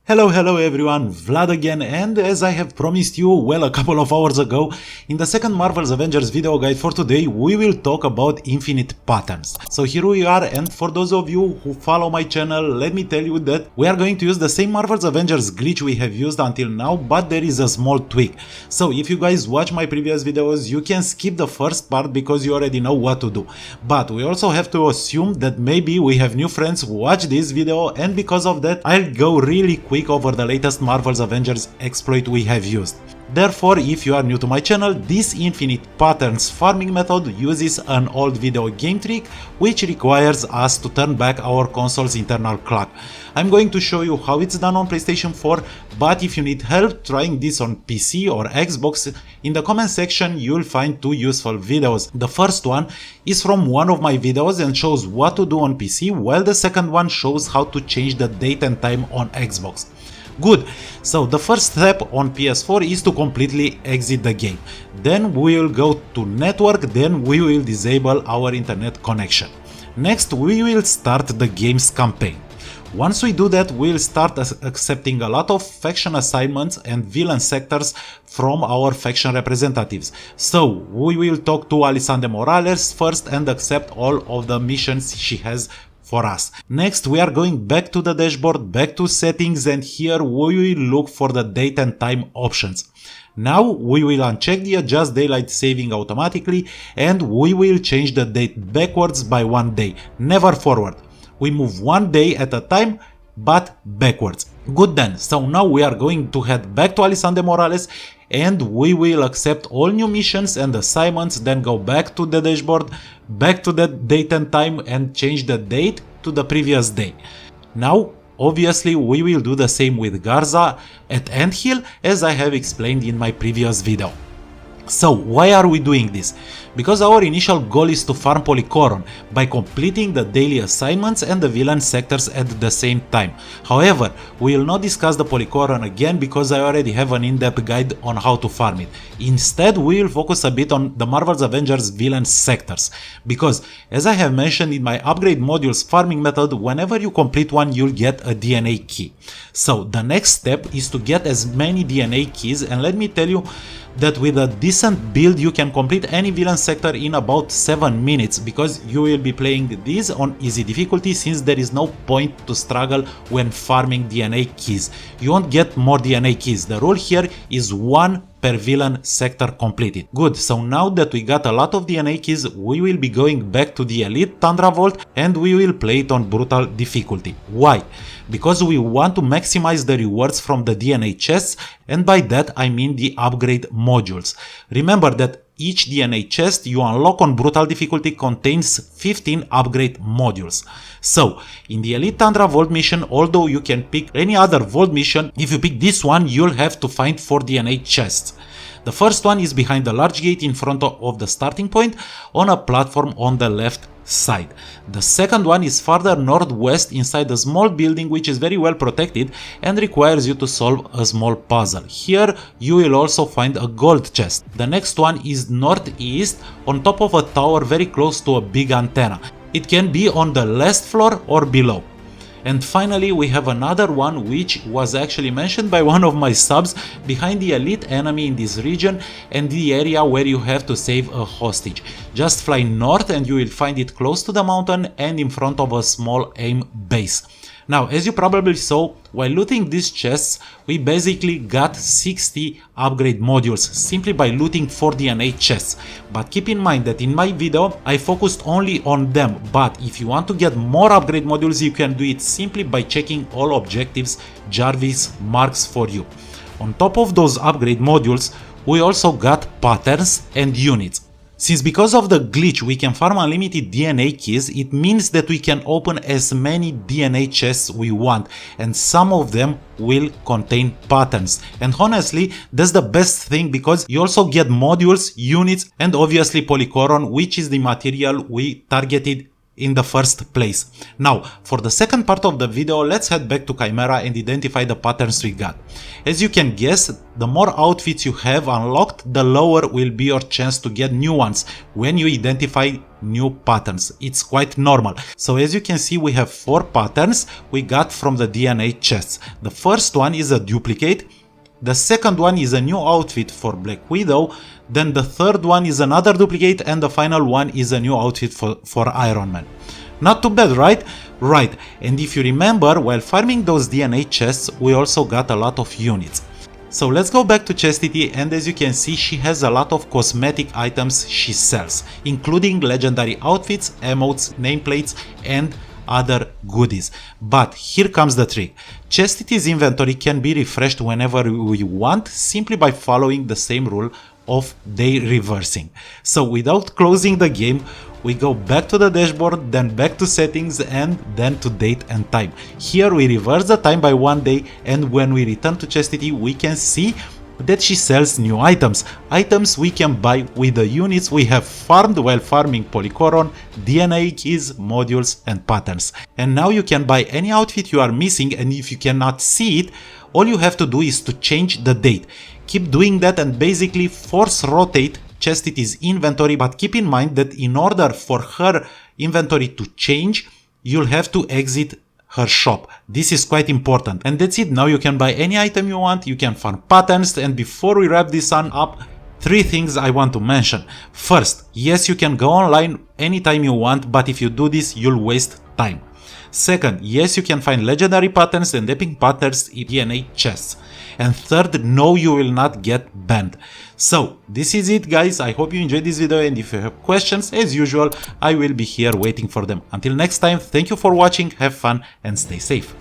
Hello everyone, Vlad again, and as I have promised you, well, a couple of hours ago, in the second Marvel's Avengers video guide for today, we will talk about infinite patterns. So here we are, and for those of you who follow my channel, let me tell you that we are going to use the same Marvel's Avengers glitch we have used until now, but there is a small tweak. So if you guys watch my previous videos, you can skip the first part because you already know what to do. But we also have to assume that maybe we have new friends who watch this video, and because of that, I'll go really quick over the latest Marvel's Avengers exploit we have used. Therefore, if you are new to my channel, this infinite patterns farming method uses an old video game trick which requires us to turn back our console's internal clock. I'm going to show you how it's done on PlayStation 4, but if you need help trying this on PC or Xbox, in the comment section you'll find two useful videos. The first one is from one of my videos and shows what to do on PC, while the second one shows how to change the date and time on Xbox. Good, so the first step on PS4 is to completely exit the game. Then we will go to network, then we will disable our internet connection. Next we will start the game's campaign. Once we do that, we'll start accepting a lot of faction assignments and villain sectors from our faction representatives. So we will talk to Alison Morales first and accept all of the missions she has for us. Next we are going back to the dashboard, back to settings, and here we will look for the date and time options. Now we will uncheck the adjust daylight saving automatically and we will change the date backwards by 1 day, never forward. We move 1 day at a time, but backwards. Good then, so now we are going to head back to Alison Morales and we will accept all new missions and assignments, then go back to the dashboard, back to the date and time and change the date to the previous day. Now obviously we will do the same with Garza at Anthill, as I have explained in my previous video. So why are we doing this? Because our initial goal is to farm Polychoron by completing the daily assignments and the villain sectors at the same time. However, we will not discuss the Polychoron again because I already have an in-depth guide on how to farm it. Instead, we will focus a bit on the Marvel's Avengers villain sectors. Because, as I have mentioned in my upgrade modules farming method, whenever you complete one, you'll get a DNA key. So the next step is to get as many DNA keys, and let me tell you that with a decent build you can complete any villain sector in about 7 minutes, because you will be playing these on easy difficulty since there is no point to struggle when farming DNA keys. You won't get more DNA keys. The rule here is 1 per villain sector completed. Good, so now that we got a lot of DNA keys, we will be going back to the Elite Tundra Vault and we will play it on brutal difficulty. Why? Because we want to maximize the rewards from the DNA chests, and by that I mean the upgrade modules. Remember that each DNA chest you unlock on brutal difficulty contains 15 upgrade modules. So, in the Elite Tundra Vault mission, although you can pick any other Vault mission, if you pick this one, you'll have to find 4 DNA chests. The first one is behind the large gate in front of the starting point on a platform on the left side. The second one is farther northwest inside a small building which is very well protected and requires you to solve a small puzzle. Here you will also find a gold chest. The next one is northeast on top of a tower very close to a big antenna. It can be on the last floor or below. And finally we have another one which was actually mentioned by one of my subs, behind the elite enemy in this region and the area where you have to save a hostage. Just fly north and you will find it close to the mountain and in front of a small AIM base. Now, as you probably saw, while looting these chests, we basically got 60 upgrade modules simply by looting 4 DNA chests. But keep in mind that in my video, I focused only on them. But if you want to get more upgrade modules, you can do it simply by checking all objectives Jarvis marks for you. On top of those upgrade modules, we also got patterns and units. Since because of the glitch we can farm unlimited DNA keys, it means that we can open as many DNA chests we want, and some of them will contain patterns. And honestly, that's the best thing because you also get modules, units, and obviously Polychoron, which is the material we targeted in the first place. Now, for the second part of the video, let's head back to Chimera and identify the patterns we got. As you can guess, the more outfits you have unlocked, the lower will be your chance to get new ones when you identify new patterns. It's quite normal. So as you can see, we have 4 patterns we got from the DNA chests. The first one is a duplicate. The second one is a new outfit for Black Widow, then the third one is another duplicate, and the final one is a new outfit for Iron Man. Not too bad, right? Right, and if you remember, while farming those DNA chests, we also got a lot of units. So let's go back to Chastity, and as you can see, she has a lot of cosmetic items she sells, including legendary outfits, emotes, nameplates, and other goodies. But here comes the trick. Chastity's inventory can be refreshed whenever we want, simply by following the same rule of day reversing. So without closing the game, we go back to the dashboard, then back to settings, and then to date and time. Here we reverse the time by 1 day, and when we return to Chastity, we can see that she sells new items we can buy with the units we have farmed while farming Polychoron, DNA keys, modules, and patterns. And now you can buy any outfit you are missing, and if you cannot see it, all you have to do is to change the date. Keep doing that and basically force rotate Chastity's inventory, but keep in mind that in order for her inventory to change, you'll have to exit her shop. This is quite important. And that's it. Now you can buy any item you want, you can farm patterns, and before we wrap this one up, 3 things I want to mention. First, yes, you can go online anytime you want, but if you do this, you'll waste time. Second, yes, you can find legendary patterns and epic patterns in DNA chests. And third, no, you will not get banned. So this is it, guys. I hope you enjoyed this video, and if you have questions, as usual, I will be here waiting for them. Until next time, thank you for watching, have fun, and stay safe.